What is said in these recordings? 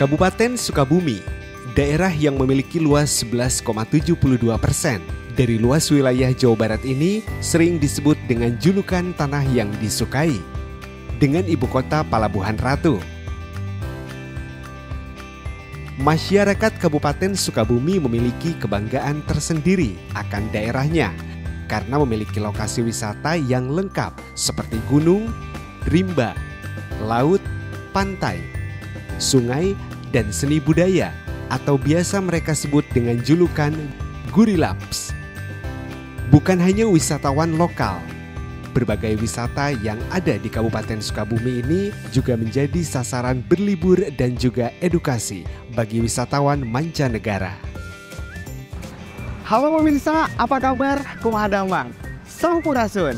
Kabupaten Sukabumi, daerah yang memiliki luas 11,72% dari luas wilayah Jawa Barat ini sering disebut dengan julukan tanah yang disukai, dengan ibu kota Palabuhan Ratu. Masyarakat Kabupaten Sukabumi memiliki kebanggaan tersendiri akan daerahnya karena memiliki lokasi wisata yang lengkap seperti gunung, rimba, laut, pantai, sungai, dan seni budaya atau biasa mereka sebut dengan julukan Gurilaps. Bukan hanya wisatawan lokal, berbagai wisata yang ada di Kabupaten Sukabumi ini juga menjadi sasaran berlibur dan juga edukasi bagi wisatawan mancanegara. Halo pemirsa, apa kabar? Kumadamang, Sampurasun.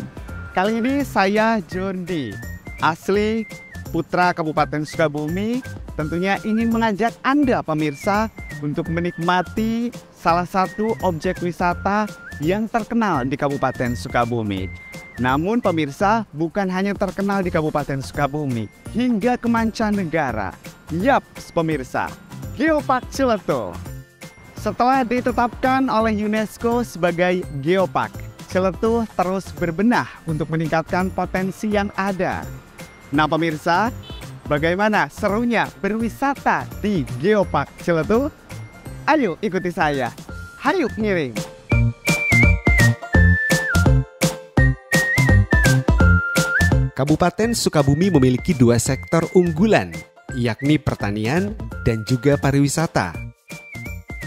Kali ini saya Jondi, asli putra Kabupaten Sukabumi. Tentunya ingin mengajak Anda pemirsa untuk menikmati salah satu objek wisata yang terkenal di Kabupaten Sukabumi. Namun pemirsa, bukan hanya terkenal di Kabupaten Sukabumi, hingga ke mancanegara. Yap pemirsa, Geopark Ciletuh. Setelah ditetapkan oleh UNESCO sebagai Geopark, Ciletuh terus berbenah untuk meningkatkan potensi yang ada. Nah pemirsa, bagaimana serunya berwisata di Geopark Ciletuh? Ayo ikuti saya. Hayuk ngiring. Kabupaten Sukabumi memiliki dua sektor unggulan, yakni pertanian dan juga pariwisata.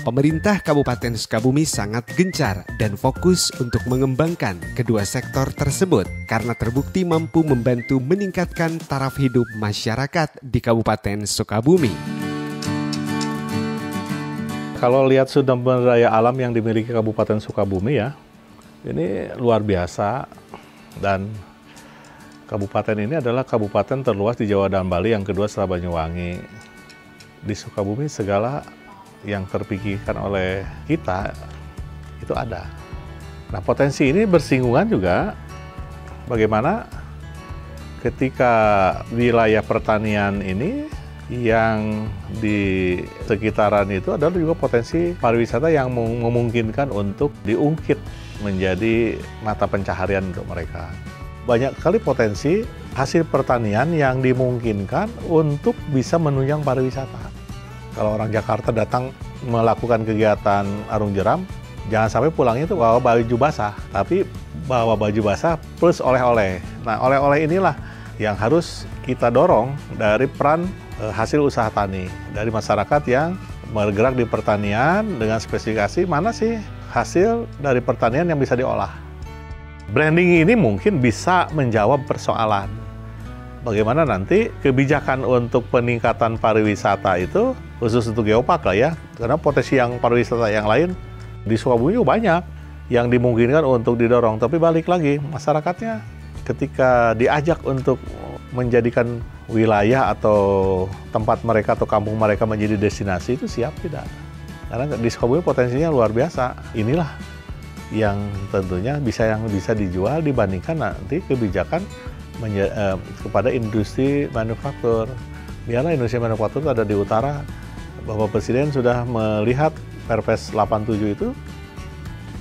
Pemerintah Kabupaten Sukabumi sangat gencar dan fokus untuk mengembangkan kedua sektor tersebut karena terbukti mampu membantu meningkatkan taraf hidup masyarakat di Kabupaten Sukabumi. Kalau lihat sumber daya alam yang dimiliki Kabupaten Sukabumi ya, ini luar biasa, dan kabupaten ini adalah kabupaten terluas di Jawa dan Bali, yang kedua setelah Banyuwangi. Di Sukabumi segala yang terpikirkan oleh kita itu ada. Nah, potensi ini bersinggungan juga bagaimana ketika wilayah pertanian ini yang di sekitaran itu adalah juga potensi pariwisata yang memungkinkan untuk diungkit menjadi mata pencaharian untuk mereka. Banyak sekali potensi hasil pertanian yang dimungkinkan untuk bisa menunjang pariwisata. Kalau orang Jakarta datang melakukan kegiatan arung jeram, jangan sampai pulangnya itu bawa baju basah, tapi bawa baju basah plus oleh-oleh. Nah, oleh-oleh inilah yang harus kita dorong dari peran hasil usaha tani, dari masyarakat yang bergerak di pertanian dengan spesifikasi mana sih hasil dari pertanian yang bisa diolah. Branding ini mungkin bisa menjawab persoalan bagaimana nanti kebijakan untuk peningkatan pariwisata itu, khusus untuk Geopark lah ya, karena potensi yang pariwisata yang lain di Sukabumi juga banyak yang dimungkinkan untuk didorong. Tapi balik lagi, masyarakatnya ketika diajak untuk menjadikan wilayah atau tempat mereka atau kampung mereka menjadi destinasi, itu siap tidak? Karena di Sukabumi potensinya luar biasa. Inilah yang tentunya bisa dijual dibandingkan nanti kebijakan kepada industri manufaktur. Biarlah industri manufaktur ada di utara. Bapak Presiden sudah melihat Perpres 87 itu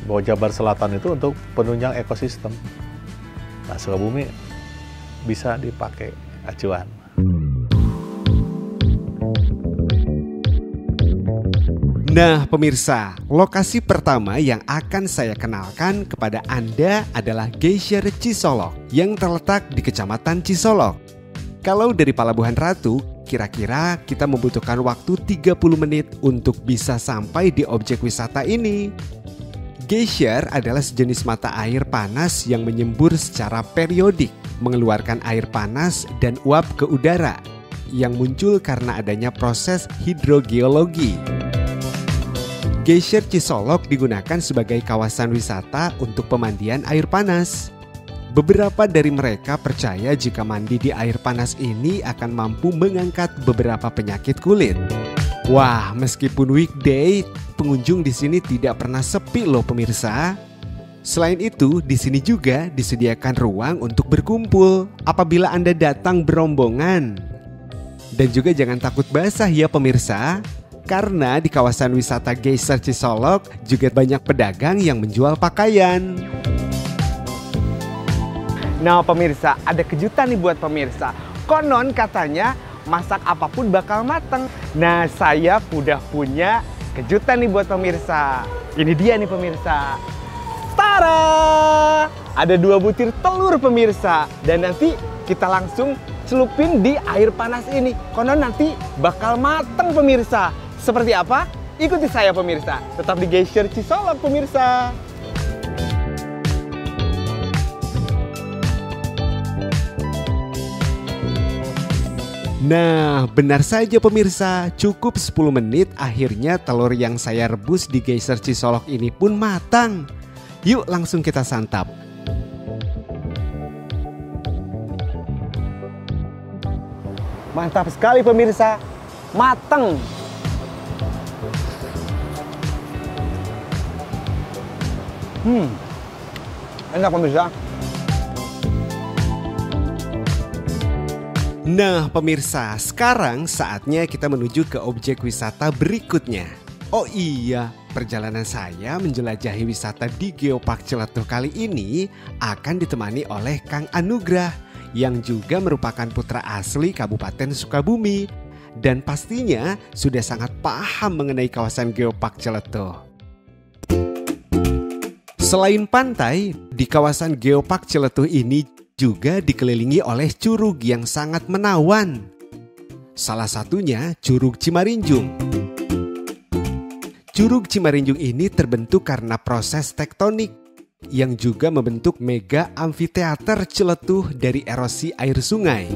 bahwa Jabar Selatan itu untuk penunjang ekosistem. Nah, Sukabumi bisa dipakai acuan. Nah pemirsa, lokasi pertama yang akan saya kenalkan kepada Anda adalah Geysir Cisolok yang terletak di Kecamatan Cisolok. Kalau dari Palabuhan Ratu, kira-kira kita membutuhkan waktu 30 menit untuk bisa sampai di objek wisata ini. Geysir adalah sejenis mata air panas yang menyembur secara periodik, mengeluarkan air panas dan uap ke udara yang muncul karena adanya proses hidrogeologi. Geysir Cisolok digunakan sebagai kawasan wisata untuk pemandian air panas. Beberapa dari mereka percaya jika mandi di air panas ini akan mampu mengangkat beberapa penyakit kulit. Wah, meskipun weekday, pengunjung di sini tidak pernah sepi loh pemirsa. Selain itu, di sini juga disediakan ruang untuk berkumpul apabila Anda datang berombongan. Dan juga jangan takut basah ya pemirsa, karena di kawasan wisata Geyser Cisolok juga banyak pedagang yang menjual pakaian. Nah pemirsa, ada kejutan nih buat pemirsa. Konon katanya masak apapun bakal mateng. Nah saya udah punya kejutan nih buat pemirsa. Ini dia nih pemirsa. Tara! Ada 2 butir telur pemirsa. Dan nanti kita langsung celupin di air panas ini. Konon nanti bakal mateng pemirsa. Seperti apa? Ikuti saya pemirsa. Tetap di Geyser Cisolok pemirsa. Nah, benar saja pemirsa, cukup 10 menit akhirnya telur yang saya rebus di Geyser Cisolok ini pun matang. Yuk langsung kita santap. Mantap sekali pemirsa, mateng. Enak pemirsa. Nah pemirsa, sekarang saatnya kita menuju ke objek wisata berikutnya. Oh iya, perjalanan saya menjelajahi wisata di Geopark Ciletuh kali ini akan ditemani oleh Kang Anugrah yang juga merupakan putra asli Kabupaten Sukabumi dan pastinya sudah sangat paham mengenai kawasan Geopark Ciletuh. Selain pantai, di kawasan Geopark Ciletuh ini juga dikelilingi oleh curug yang sangat menawan. Salah satunya Curug Cimarinjung. Curug Cimarinjung ini terbentuk karena proses tektonik yang juga membentuk mega amfiteater Ciletuh dari erosi air sungai.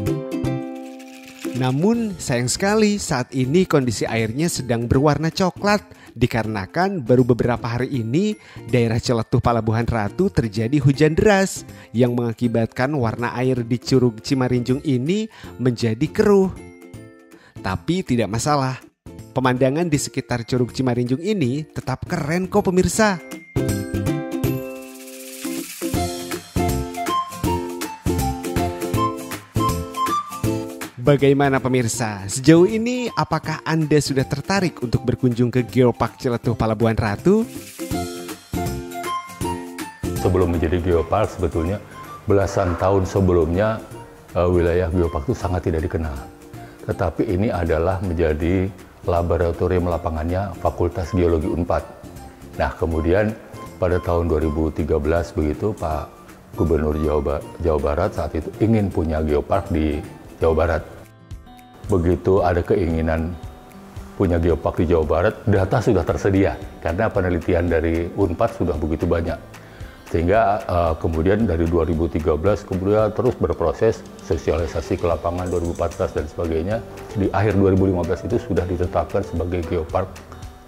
Namun sayang sekali saat ini kondisi airnya sedang berwarna coklat dikarenakan baru beberapa hari ini daerah Ciletuh Palabuhan Ratu terjadi hujan deras yang mengakibatkan warna air di Curug Cimarinjung ini menjadi keruh. Tapi tidak masalah, pemandangan di sekitar Curug Cimarinjung ini tetap keren kok pemirsa. Bagaimana pemirsa? Sejauh ini apakah Anda sudah tertarik untuk berkunjung ke Geopark Ciletuh Palabuhan Ratu? Sebelum menjadi Geopark sebetulnya belasan tahun sebelumnya wilayah Geopark itu sangat tidak dikenal. Tetapi ini adalah menjadi laboratorium lapangannya Fakultas Geologi Unpad. Nah kemudian pada tahun 2013 begitu Pak Gubernur Jawa Barat saat itu ingin punya Geopark di Jawa Barat. Begitu ada keinginan punya Geopark di Jawa Barat, data sudah tersedia karena penelitian dari Unpad sudah begitu banyak. Sehingga kemudian dari 2013 kemudian terus berproses sosialisasi ke lapangan 2014 dan sebagainya. Di akhir 2015 itu sudah ditetapkan sebagai Geopark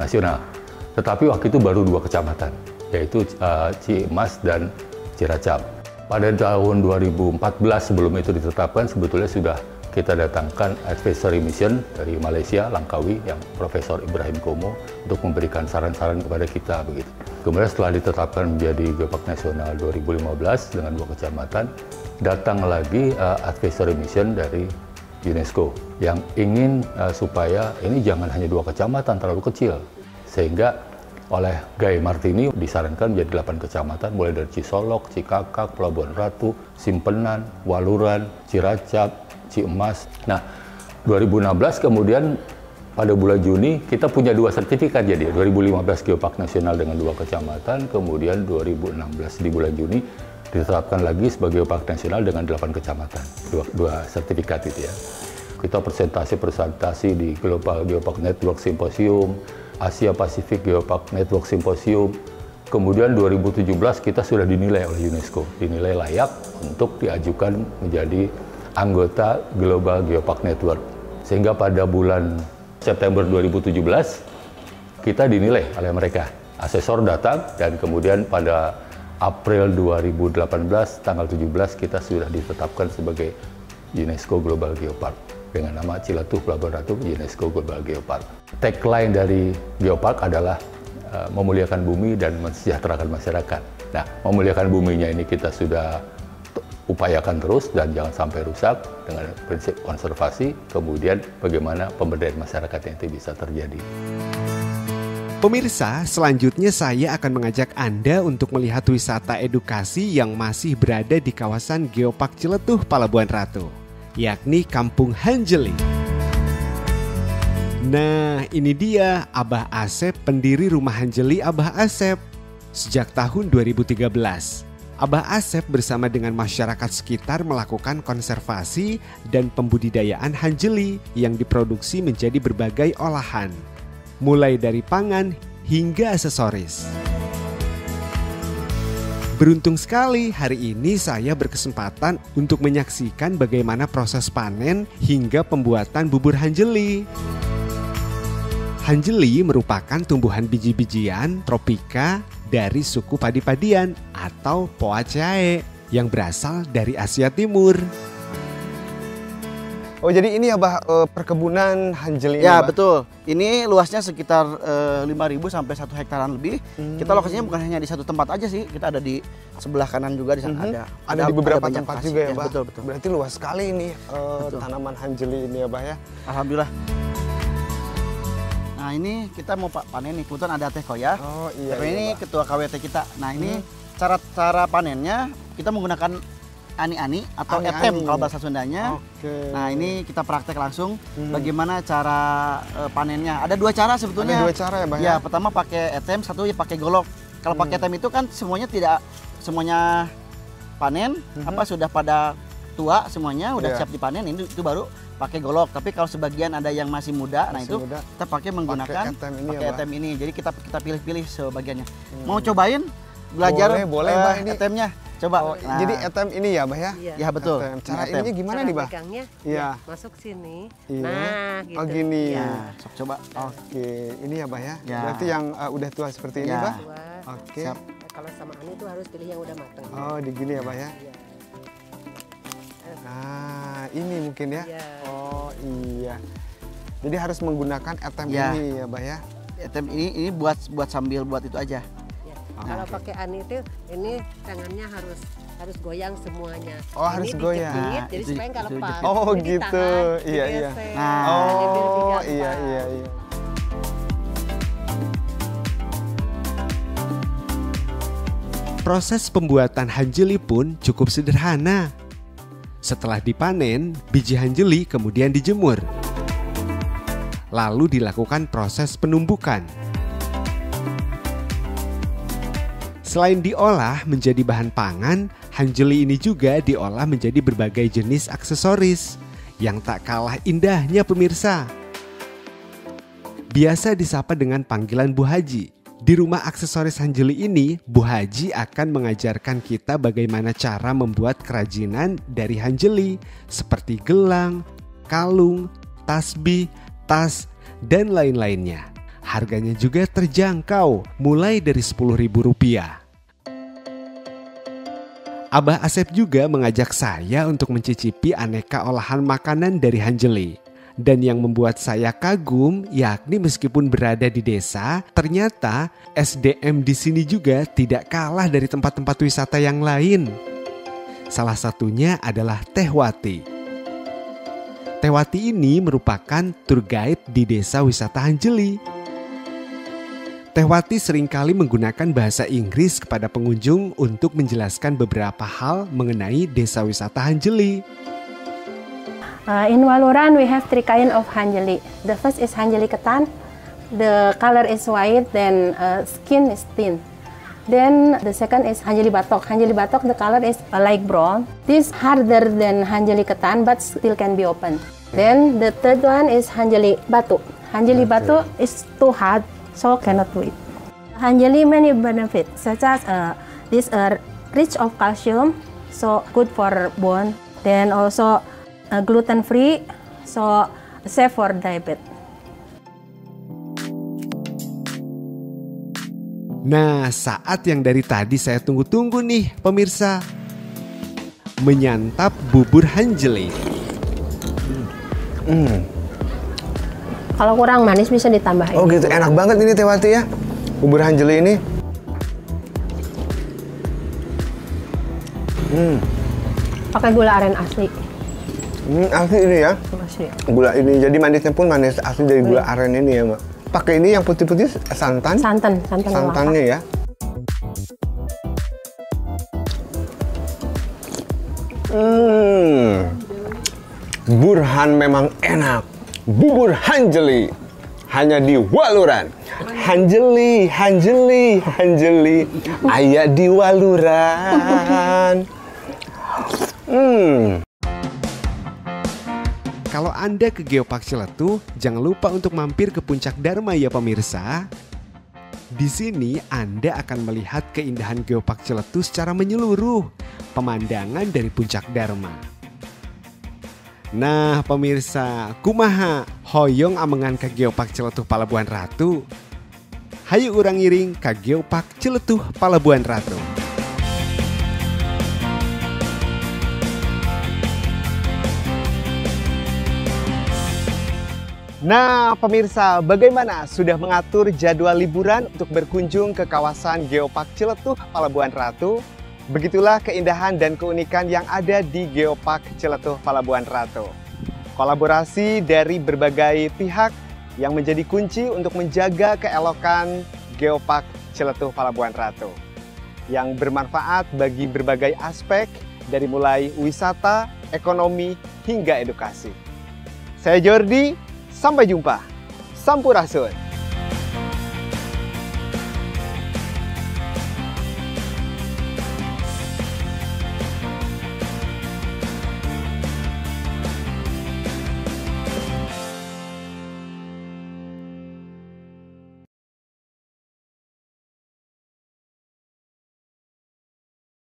Nasional. Tetapi waktu itu baru 2 kecamatan, yaitu Cimas dan Cilacap. Pada tahun 2014 sebelum itu ditetapkan sebetulnya sudah kita datangkan advisory mission dari Malaysia, Langkawi, yang Profesor Ibrahim Komo untuk memberikan saran-saran kepada kita begitu. Kemudian setelah ditetapkan menjadi Geopark Nasional 2015 dengan 2 kecamatan, datang lagi advisory mission dari UNESCO yang ingin supaya ini jangan hanya 2 kecamatan terlalu kecil, sehingga oleh Guy Martini disarankan menjadi 8 kecamatan mulai dari Cisolok, Cikakak, Pelabuhan Ratu, Simpenan, Waluran, Cilacap, Ciemas. Nah, 2016 kemudian pada bulan Juni kita punya 2 sertifikat jadi 2015 Geopark Nasional dengan 2 kecamatan, kemudian 2016 di bulan Juni ditetapkan lagi sebagai Geopark Nasional dengan 8 kecamatan, 2 sertifikat itu ya. Kita presentasi di Global Geopark Network Symposium, Asia Pacific Geopark Network Symposium. Kemudian 2017 kita sudah dinilai oleh UNESCO, dinilai layak untuk diajukan menjadi anggota Global Geopark Network. Sehingga pada bulan September 2017 kita dinilai oleh mereka. Asesor datang dan kemudian pada April 2018 tanggal 17 kita sudah ditetapkan sebagai UNESCO Global Geopark dengan nama Ciletuh Pelabuhan Ratu UNESCO Global Geopark. Tagline dari Geopark adalah memuliakan bumi dan mensejahterakan masyarakat. Nah, memuliakan buminya ini kita sudah upayakan terus dan jangan sampai rusak dengan prinsip konservasi, kemudian bagaimana pemberdayaan masyarakatnya itu bisa terjadi. Pemirsa, selanjutnya saya akan mengajak Anda untuk melihat wisata edukasi yang masih berada di kawasan Geopark Ciletuh, Palabuhan Ratu, yakni Kampung Hanjeli. Nah, ini dia Abah Asep, pendiri Rumah Hanjeli Abah Asep. Sejak tahun 2013, Abah Asep bersama dengan masyarakat sekitar melakukan konservasi dan pembudidayaan hanjeli yang diproduksi menjadi berbagai olahan, mulai dari pangan hingga aksesoris. Beruntung sekali hari ini saya berkesempatan untuk menyaksikan bagaimana proses panen hingga pembuatan bubur hanjeli. Hanjeli merupakan tumbuhan biji-bijian tropika dari suku padi-padian atau Poaceae yang berasal dari Asia Timur. Oh, jadi ini ya, Bah, perkebunan hanjeli ini, Ya, Bah? betul. Ini luasnya sekitar 5.000 sampai 1 hektaran lebih. Kita lokasinya bukan hanya di satu tempat aja sih. Kita ada di sebelah kanan juga di sana Ada di beberapa banyak tempat lokasi. juga ya, Bah? Betul, betul. Berarti luas sekali ini tanaman hanjeli ini ya, Bah ya? Alhamdulillah. Nah, ini kita mau panen nih. Kebetulan ada Teh Koya. Oh iya. Teh Koya ini Bah. ketua KWT kita. Nah, ini cara panennya kita menggunakan ani-ani atau Ani-ani. etem kalau bahasa Sundanya. Oke. Nah, ini kita praktek langsung bagaimana cara panennya. Ada 2 cara sebetulnya. Ada 2 cara ya, Bah Ya, pertama pakai etem, satu ya pakai golok. Kalau pakai etem itu kan semuanya panen, sudah pada tua semuanya, udah Iya. siap dipanen, itu baru pakai golok. Tapi kalau sebagian ada yang masih muda, nah Masih itu muda, kita pakai menggunakan etem ini ya, pakai Bah? etem ini. Jadi kita pilih-pilih sebagiannya. Mau cobain belajar Boleh, Bah, ini. etemnya? Coba. Oh, Nah, jadi etem ini ya, Bah ya? ya betul. Etem. Cara Etem. ininya gimana Cara nih, Bah? pegangnya, Iya. ya, masuk sini. Iya. Nah, gitu. Oh, gini. Ya, sok coba. Oke, ini ya, Bah ya? Ya. Berarti yang udah tua seperti ini, Ya. Bah? Wah, Oke. Siap. kalau sama Ani itu harus pilih yang udah matang. Oh, di gini ya, Bah ya? Iya. Nah, ini mungkin ya? Iya. Oh, iya. Jadi harus menggunakan etem Ya. ini ya, Bah ya? Etem ini buat sambil buat itu aja. Ya. Kalau pakai Ani itu, ini tangannya harus goyang semuanya. Oh, harus Ini goyang. dijepit, Nah, jadi itu supaya nggak lepas. dijepit. Oh, Jadi gitu. ditahan, Iya, iya. digesek. Nah. Jadi lebih Oh, gampang. iya, iya, iya. Proses pembuatan hanjeli pun cukup sederhana. Setelah dipanen, biji hanjeli kemudian dijemur. Lalu dilakukan proses penumbukan. Selain diolah menjadi bahan pangan, hanjeli ini juga diolah menjadi berbagai jenis aksesoris yang tak kalah indahnya, pemirsa. Biasa disapa dengan panggilan Bu Haji. Di rumah aksesoris hanjeli ini, Bu Haji akan mengajarkan kita bagaimana cara membuat kerajinan dari hanjeli seperti gelang, kalung, tasbih, tas, dan lain-lainnya. Harganya juga terjangkau, mulai dari Rp10.000. Abah Asep juga mengajak saya untuk mencicipi aneka olahan makanan dari hanjeli. Dan yang membuat saya kagum, yakni meskipun berada di desa, ternyata SDM di sini juga tidak kalah dari tempat-tempat wisata yang lain. Salah satunya adalah Teh Wati. Teh Wati ini merupakan tour guide di desa wisata Hanjeli. Teh Wati seringkali menggunakan bahasa Inggris kepada pengunjung untuk menjelaskan beberapa hal mengenai desa wisata Hanjeli. In Waluran, we have 3 kinds of hanjeli. The first is hanjeli ketan. The color is white, then skin is thin. Then the second is hanjeli batok. Hanjeli batok, the color is light brown. This harder than hanjeli ketan, but still can be opened. Then the third one is hanjeli batu. Hanjeli batu is too hard, so cannot do it. Hanjeli many benefits, such as this rich of calcium, so good for bone. Then also gluten free, so safe for diabetes. Nah, saat yang dari tadi saya tunggu-tunggu nih, pemirsa. Menyantap bubur hanjeli. Kalau kurang manis bisa ditambahin. Oh gitu, enak banget ini Teh Wati ya. Bubur hanjeli ini. Pakai gula aren asli. Asli ini ya. Asli. Gula ini jadi manisnya pun manis asli dari gula aren ini ya, Mbak. Pakai ini yang putih-putih santan. Santannya ya. Burhan memang enak. Bubur Hanjeli hanya di Waluran. Hanjeli, ayah di Waluran. Kalau Anda ke Geopark Ciletuh, jangan lupa untuk mampir ke Puncak Dharma ya pemirsa. Di sini Anda akan melihat keindahan Geopark Ciletuh secara menyeluruh, pemandangan dari Puncak Dharma. Nah pemirsa, kumaha hoyong amengan ke Geopark Ciletuh Palabuhan Ratu. Hayu urang ngiring ke Geopark Ciletuh Palabuhan Ratu. Nah pemirsa, bagaimana? Sudah mengatur jadwal liburan untuk berkunjung ke kawasan Geopark Ciletuh Palabuhan Ratu? Begitulah keindahan dan keunikan yang ada di Geopark Ciletuh Palabuhan Ratu. Kolaborasi dari berbagai pihak yang menjadi kunci untuk menjaga keelokan Geopark Ciletuh Palabuhan Ratu, yang bermanfaat bagi berbagai aspek dari mulai wisata, ekonomi, hingga edukasi. Saya Jordi, sampai jumpa. Sampurasun.